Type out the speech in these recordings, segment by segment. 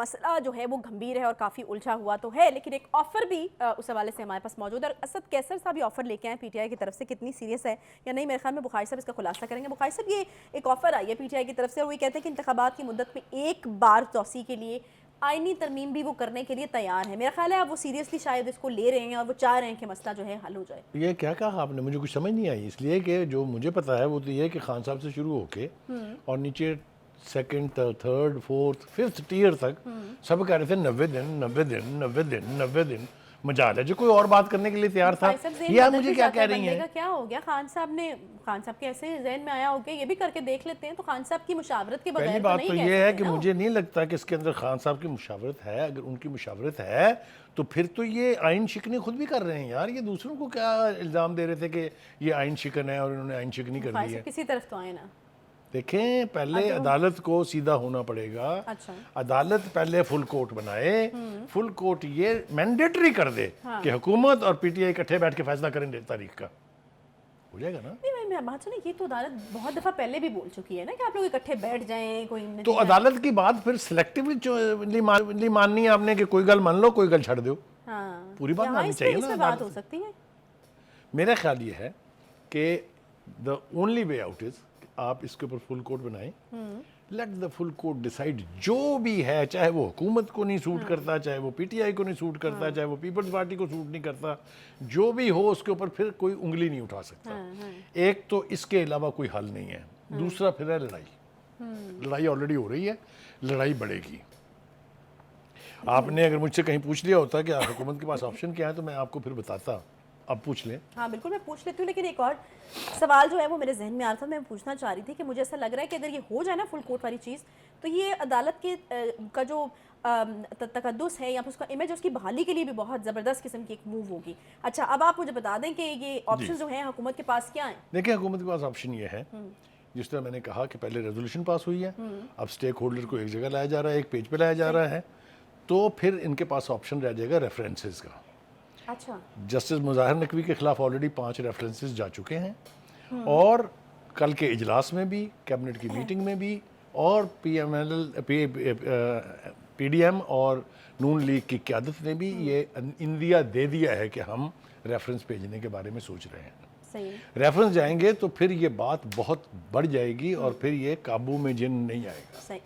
مسئلہ جو ہے وہ گھمبیر ہے اور کافی الجھا ہوا تو ہے، لیکن ایک آفر بھی اس حوالے سے ہمارے پاس موجود ہے، اور اسد کیسر صاحب یہ آفر لے کے آئے پی ٹی آئی کی طرف سے، کتنی سیریس ہے یا نہیں میرے خیال میں بخاری صاحب اس کا خلاصہ کریں گے۔ بخاری صاحب یہ ایک آفر آئی ہے پی ٹی آئی کی طرف سے، اور وہ کہتے ہیں کہ انتخابات کی مدت میں ایک بار توسیع کے لیے آئینی ترمیم بھی وہ کرنے کے لیے تیار ہیں۔ میرا خیال ہے اب وہ سیریسلی شاید اس کو لے رہے ہیں اور وہ چاہ رہے ہیں کہ مسئلہ جو ہے حل ہو جائے۔ یہ کیا کہا آپ نے؟ مجھے کچھ سمجھ نہیں آئی، اس لیے کہ جو مجھے پتا ہے وہ تو یہ ہے کہ خان صاحب سے شروع ہو کے اور نیچے second third fourth fifth tier تک سب کہہ رہے تھے 90 دن 90 دن 90 دن 90 دن مجال ہے، جو کوئی اور بات کرنے کے لیے تیار تھا۔ یہ آپ مجھے کیا کہہ رہی ہیں؟ کیا ہو گیا خان صاحب کے ایسے ذہن میں آیا ہو کہ یہ بھی کر کے دیکھ لیتے ہیں، تو خان صاحب کی مشاورت کے بغیر پہلی بات تو یہ ہے کہ مجھے نہیں لگتا کہ اس کے اندر خان صاحب کی مشاورت ہے۔ اگر ان کی مشاورت ہے تو پھر تو یہ آئین شکنی خود بھی کر رہے ہیں یار۔ یہ دوسروں کو کیا الزام دے رہے تھے کہ یہ آئین شکن ہے اور انہوں نے آئین شکنی کر دی ہے؟ کسی طرف تو آئے نا۔ دیکھیں پہلے عدالت کو سیدھا ہونا پڑے گا، عدالت پہلے فل کورٹ بنائے، فل کورٹ یہ مینڈیٹری کر دے کہ حکومت اور پی ٹی آئی اکٹھے بیٹھ کے فیصلہ کریں تاریخ کا، ہو جائے گا نا۔ نہیں بات سنیں، یہ تو عدالت بہت دفعہ پہلے بھی بول چکی ہے نا کہ آپ لوگ اکٹھے بیٹھ جائیں، کوئی تو عدالت کی بات پھر سلیکٹیولی ماننی ہے آپ نے کہ کوئی گل مان لو کوئی گل چھڑ دو، پوری بات ماننی چاہیے نا۔ بات ہو سکتی ہے۔ میرا خیال یہ ہے کہ the only way out is آپ اس کے اوپر فل کورٹ بنائیں، let the full court decide جو بھی ہے، چاہے وہ حکومت کو نہیں سوٹ کرتا، چاہے وہ پی ٹی آئی کو نہیں سوٹ کرتا، چاہے وہ پیپلز پارٹی کو سوٹ نہیں کرتا، جو بھی ہو اس کے اوپر پھر کوئی انگلی نہیں اٹھا سکتا۔ ایک تو اس کے علاوہ کوئی حل نہیں ہے، دوسرا پھر ہے لڑائی آلریڈی ہو رہی ہے، لڑائی بڑھے گی۔ آپ نے اگر مجھ سے کہیں پوچھ لیا ہوتا کہ حکومت کے پاس آپشن کیا ہے تو میں آپ کو پھر بتاتا۔ اب پوچھ لیں۔ ہاں بالکل میں پوچھ لیتی ہوں، لیکن ایک اور سوال جو ہے وہ میرے ذہن میں آ رہا تھا، میں پوچھنا چاہ رہی تھی کہ مجھے ایسا لگ رہا ہے کہ اگر یہ ہو جائے نا فل کورٹ والی چیز، تو یہ عدالت کے کا جو تقدس ہے یا پھر اس کا امیج، اس کی بحالی کے لیے بھی بہت زبردست قسم کی ایک موو ہوگی۔ اچھا اب آپ مجھے بتا دیں کہ یہ آپشن جو ہیں حکومت کے پاس کیا ہیں؟ دیکھیں حکومت کے پاس آپشن یہ ہے، جس طرح میں نے کہا کہ پہلے ریزولوشن پاس ہوئی ہے، اب سٹیک ہولڈر کو ایک جگہ لایا جا رہا ہے، ایک پیج پہ لایا جا رہا ہے، تو پھر ان کے پاس آپشن رہ جائے گا ریفرنسز کا۔ اچھا، جسٹس مظاہر نقوی کے خلاف آلریڈی 5 ریفرنسز جا چکے ہیں، اور کل کے اجلاس میں بھی، کیبنٹ کی میٹنگ میں بھی، اور پی ڈی ایم اور نون لیگ کی قیادت نے بھی یہ اندیا دے دیا ہے کہ ہم ریفرنس بھیجنے کے بارے میں سوچ رہے ہیں۔ ریفرنس جائیں گے تو پھر یہ بات بہت بڑھ جائے گی اور پھر یہ قابو میں جن نہیں آئے گا،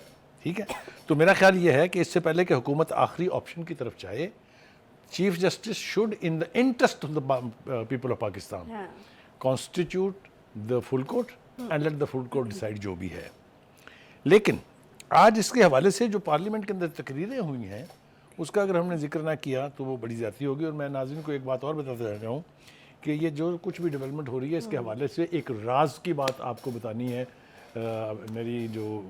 ٹھیک ہے؟ تو میرا خیال یہ ہے کہ اس سے پہلے کہ حکومت آخری آپشن کی طرف جائے، chief justice should in the interest of the people of Pakistan constitute the full court and let the full court decide جو بھی ہے۔ لیکن آج اس کے حوالے سے جو پارلیمنٹ کے اندر تقریریں ہوئی ہیں اس کا اگر ہم نے ذکر نہ کیا تو وہ بڑی زیادتی ہوگی، اور میں ناظرین کو ایک بات اور بتاتا رہ رہا ہوں کہ یہ جو کچھ بھی ڈیولپمنٹ ہو رہی ہے اس کے حوالے سے ایک راز کی بات آپ کو بتانی ہے۔ میری جو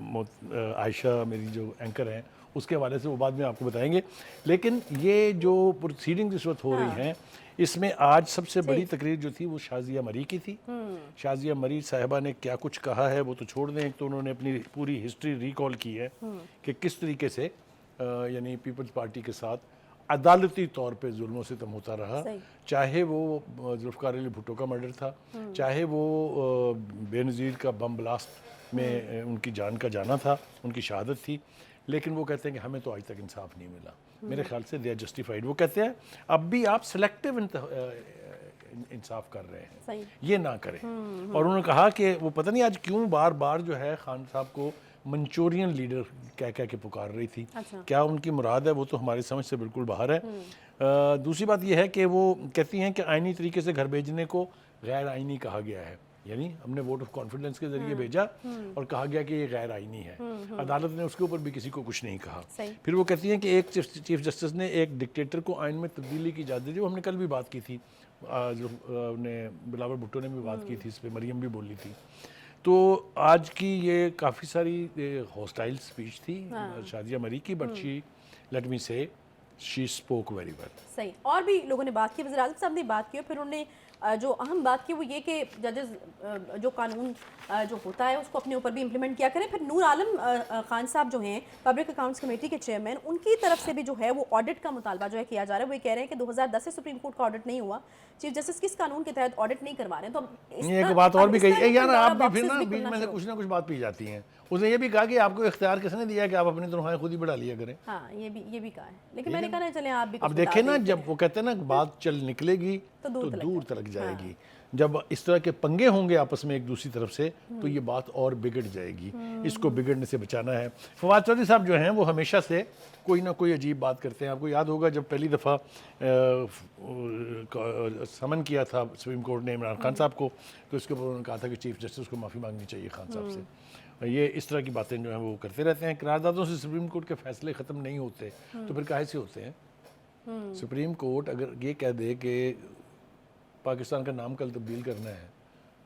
عائشہ میری جو اینکر ہیں اس کے حوالے سے وہ بعد میں آپ کو بتائیں گے، لیکن یہ جو پروسیڈنگ اس وقت ہو رہی ہیں اس میں آج سب سے بڑی تقریر جو تھی وہ شازیہ مری کی تھی۔ شازیہ مری صاحبہ نے کیا کچھ کہا ہے وہ تو چھوڑ دیں، تو انہوں نے اپنی پوری ہسٹری ریکال کی ہے کہ کس طریقے سے یعنی پیپلز پارٹی کے ساتھ عدالتی طور پہ ظلم و ستم ہوتا رہا، چاہے وہ ذوالفقار علی بھٹو کا مرڈر تھا، چاہے وہ بے نظیر کا بم بلاسٹ میں ان کی جان کا جانا تھا، ان کی شہادت تھی، لیکن وہ کہتے ہیں کہ ہمیں تو آج تک انصاف نہیں ملا۔ میرے خیال سے دے آر جسٹیفائیڈ۔ وہ کہتے ہیں اب بھی آپ سلیکٹیو انصاف کر رہے ہیں، یہ نہ کریں۔ اور انہوں نے کہا کہ وہ پتہ نہیں آج کیوں بار بار جو ہے خان صاحب کو منچورین لیڈر کہہ کے پکار رہی تھی، کیا ان کی مراد ہے وہ تو ہماری سمجھ سے بالکل باہر ہے۔ دوسری بات یہ ہے کہ وہ کہتی ہیں کہ آئینی طریقے سے گھر بھیجنے کو غیر آئینی کہا گیا ہے، یعنی ہم نے ووٹ آف کانفیڈنس کے ذریعے بھیجا اور کہا گیا کہ یہ غیر آئینی ہے۔ عدالت نے اس کے اوپر بھی کسی کو کچھ نہیں کہا۔ پھر وہ کہتی ہیں کہ ایک چیف جسٹس نے ایک ڈکٹیٹر کو آئین میں تبدیلی کی اجازت دی، وہ ہم نے کل بھی بات کی تھی، بلاول بھٹو نے بھی بات کی تھی اس پہ، مریم بھی بولی تھی۔ تو آج کی یہ کافی ساری ہوسٹائل سپیچ تھی شازیہ مری کی، بٹ شی لیٹ می سے شی اسپوک ویری ویل۔ صحیح، اور بھی لوگوں نے بات کی، وزیر اعظم صاحب نے بات کی، اور پھر انہوں نے جو اہم بات کی وہ یہ کہ ججز جو قانون جو ہوتا ہے اس کو اپنے اوپر بھی امپلیمنٹ کیا کریں. پھر نور عالم خان صاحب جو ہیں پبلک اکاؤنٹس کمیٹی کے چیئرمین, ان کی طرف سے بھی جو ہے وہ آڈٹ کا مطالبہ جو ہے کیا جا رہا ہے. وہ یہ کہہ رہے ہیں کہ 2010 سے سپریم کورٹ کا آڈٹ نہیں ہوا, چیف جسٹس کس قانون کے تحت آڈٹ نہیں کروا رہے ہیں. تو یہ ایک بات اور بھی کہی یار, آپ بھی پھر نا بیچ میں سے کچھ نہ کچھ بات پی جاتی ہیں. اس نے یہ بھی کہا کہ آپ کو اختیار کس نے دیا کہ آپ اپنی تنخواہیں خود ہی بڑھا لیا کریں. ہاں یہ بھی کہا ہے, لیکن میں نے کہا چلیں آپ بھی اب دیکھیں نا, جب وہ کہتے ہیں نا بات چل نکلے گی تو دور تلک جائے گی. جب اس طرح کے پنگے ہوں گے آپس میں ایک دوسری طرف سے تو یہ بات اور بگڑ جائے گی. اس کو بگڑنے سے بچانا ہے. فواد چودھری صاحب جو ہیں وہ ہمیشہ سے کوئی نہ کوئی عجیب بات کرتے ہیں. آپ کو یاد ہوگا جب پہلی دفعہ سمن کیا تھا سپریم کورٹ نے عمران خان صاحب کو, تو اس کے اوپر انہوں نے کہا تھا کہ چیف جسٹس کو معافی مانگنی چاہیے خان صاحب سے. یہ اس طرح کی باتیں جو ہیں وہ کرتے رہتے ہیں. قراردادوں سے سپریم کورٹ کے فیصلے ختم نہیں ہوتے تو پھر کاہے سے ہوتے ہیں. سپریم کورٹ اگر یہ کہہ دے کہ پاکستان کا نام کل تبدیل کرنا ہے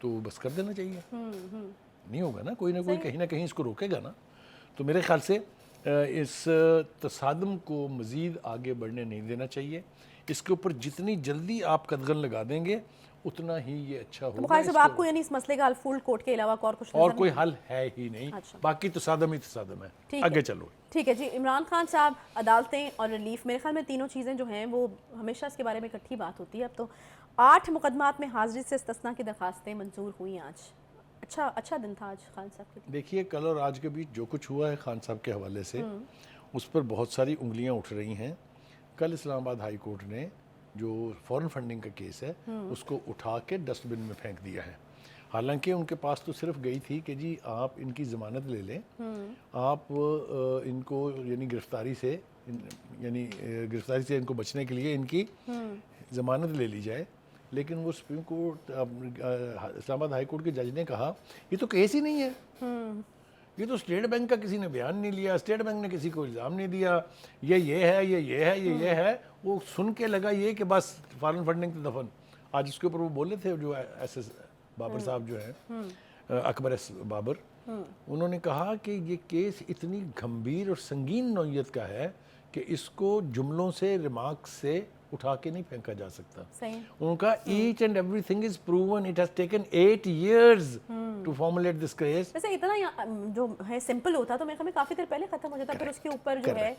تو بس کر دینا چاہیے. نہیں ہوگا نا, کوئی نہ کوئی کہیں نہ کہیں اس کو روکے گا نا. تو میرے خیال سے اس تصادم کو مزید آگے بڑھنے نہیں دینا چاہیے. اس کے اوپر جتنی جلدی آپ قدغن لگا دیں گے اتنا ہی یہ اچھا ہوگا. بخاری صاحب آپ کو یعنی اس مسئلے کا حل فل کورٹ کے علاوہ اور کچھ اور کوئی حل ہے ہی نہیں, باقی تصادم ہی تصادم ہے. آگے چلو. ٹھیک ہے جی. عمران خان صاحب, عدالتیں اور ریلیف, میرے خیال میں تینوں چیزیں جو ہیں وہ ہمیشہ اس کے بارے میں اکٹھی بات ہوتی ہے. اب تو 8 مقدمات میں حاضری سے استثناء کی درخواستیں منظور ہوئیں آج. اچھا دن تھا آج خان صاحب کے. دیکھیے کل اور آج کے بیچ جو کچھ ہوا ہے خان صاحب کے حوالے سے اس پر بہت ساری انگلیاں اٹھ رہی ہیں. کل اسلام آباد ہائی کورٹ نے جو فورن فنڈنگ کا کیس ہے اس کو اٹھا کے ڈسٹ بن میں پھینک دیا ہے. حالانکہ ان کے پاس تو صرف گئی تھی کہ جی آپ ان کی ضمانت لے لیں, آپ ان کو یعنی گرفتاری سے ان کو بچنے کے لیے ان کی ضمانت لے لی جائے. لیکن وہ سپریم کورٹ اسلام آباد ہائی کورٹ کے جج نے کہا یہ تو کیس ہی نہیں ہے, یہ تو اسٹیٹ بینک کا کسی نے بیان نہیں لیا, اسٹیٹ بینک نے کسی کو الزام نہیں دیا, یہ ہے. وہ سن کے لگا یہ کہ بس فارن فنڈنگ تو دفن. آج اس کے اوپر وہ بولے تھے جو ایس ایس بابر صاحب جو ہیں اکبر ایس بابر, انہوں نے کہا کہ یہ کیس اتنی گھمبیر اور سنگین نوعیت کا ہے کہ اس کو جملوں سے ریمارکس سے اٹھا کے نہیں پھینکا جا سکتا. ان کا H and every thing is proven. It has taken 8 years to formulate this case. ویسے اتنا جو ہے سمپل ہوتا تو میرے خیال میں کافی دیر پہلے ختم ہو جاتا. پھر اس کے اوپر جو ہے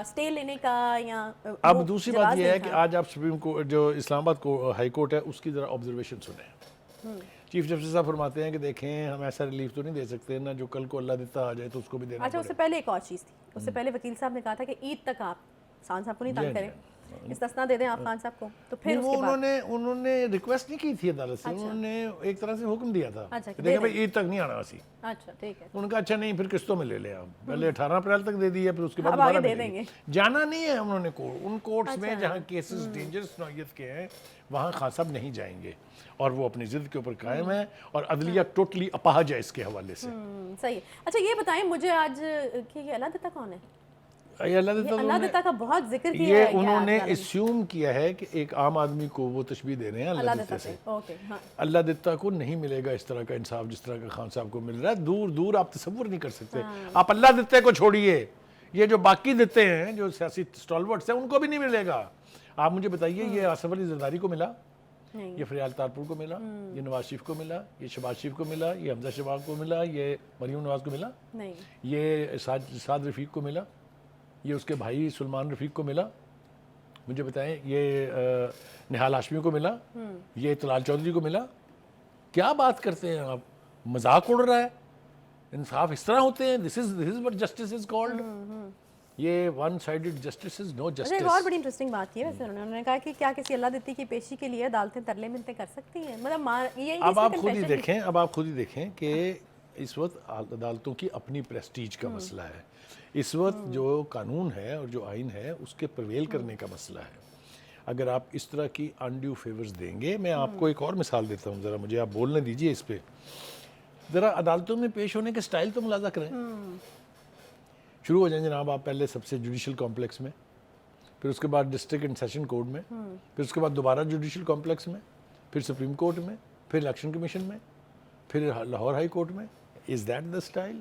اسٹے لینے کا یا اب دوسری بات یہ ہے کہ آج آپ سپریم کورٹ جو اسلام آباد ہائی کورٹ ہے اس کی ذرا آبزرویشن سنیں. چیف جسٹس صاحب فرماتے ہیں کہ دیکھیں ہم ایسا ریلیف تو نہیں دے سکتے نا جو کل کو اللہ دیتا آ جائے تو اس کو بھی دینا. اچھا, اس سے پہلے ایک اور چیز تھی. اس سے پہلے وکیل صاحب نے کہا تھا کہ عید تک آپ خان صاحب کو نہیں تنگ کریں, استثناء دے دیں آپ خان صاحب کو. تو پھر انہوں نے ریکویسٹ نہیں کی تھی عدالت سے, انہوں نے ایک طرح سے حکم دیا تھا دیکھیں بھائی عید تک نہیں آنا اسی. اچھا ٹھیک ہے. ان کا اچھا نہیں پھر قسطوں میں لے لیں آپ, پہلے 18 اپریل تک دے دی ہے, پھر اس کے بعد دوبارہ دے دیں گے. جانا نہیں ہے انہوں نے ان کورٹس میں جہاں کیسز ڈینجرس نوعیت کے ہیں وہاں خان صاحب نہیں جائیں گے, اور وہ اپنی ضد کے اوپر قائم ہے, اور عدلیہ ٹوٹلی اپاہج ہے اس کے حوالے سے. صحیح. اچھا یہ بتائیں مجھے آج کہ یہ اللہ دیتا کون ہے؟ اللہ دیتا کا بہت ذکر کیا ہے. یہ انہوں نے اسیوم کیا ہے کہ ایک عام آدمی کو وہ تشبیہ دے رہے ہیں اللہ دیتا سے. اللہ دیتا کو نہیں ملے گا اس طرح کا انصاف جس طرح کا خان صاحب کو مل رہا ہے. دور دور آپ تصور نہیں کر سکتے. آپ اللہ دیتے کو چھوڑیے, یہ جو باقی دیتے ہیں جو سیاسی اسٹالورٹس ہیں ان کو بھی نہیں ملے گا. آپ مجھے بتائیے یہ آصف علی زرداری کو ملا, یہ فریال تارپور کو ملا, یہ نواز شریف کو ملا, یہ شہباز شریف کو ملا, یہ حمزہ شہباز کو ملا, یہ مریم نواز کو ملا, یہ سعد رفیق کو ملا, یہ اس کے بھائی سلمان رفیق کو ملا. مجھے بتائیں یہ نہال ہاشمی کو ملا, یہ طلال چودھری کو ملا. کیا بات کرتے ہیں آپ, مذاق اڑ رہا ہے. انصاف اس طرح ہوتے ہیں. this is what justice is called. یہ one sided justice is no justice. ایک اور بڑی انٹرسٹنگ بات کی ہے ویسے انہوں نے کہا کہ کیا کسی اللہ دیتی کی پیشی کے لیے عدالتیں ترلے منتیں کر سکتی ہیں. مطلب یہ اب آپ خود ہی دیکھیں کہ اس وقت عدالتوں کی اپنی پریسٹیج کا مسئلہ ہے. اس وقت جو قانون ہے اور جو آئین ہے اس کے پرویل کرنے کا مسئلہ ہے. اگر آپ اس طرح کی انڈیو فیورز دیں گے, میں آپ کو ایک اور مثال دیتا ہوں, ذرا مجھے آپ بولنے دیجئے اس پہ. ذرا عدالتوں میں پیش ہونے کے سٹائل تو ملاحظہ کریں. شروع ہو جائیں جناب آپ پہلے سب سے جوڈیشل کمپلیکس میں, پھر اس کے بعد ڈسٹرکٹ اینڈ سیشن کورٹ میں, پھر اس کے بعد دوبارہ جوڈیشل کمپلیکس میں, پھر سپریم کورٹ میں, پھر الیکشن کمیشن میں, پھر لاہور ہائی کورٹ میں. Is that the style?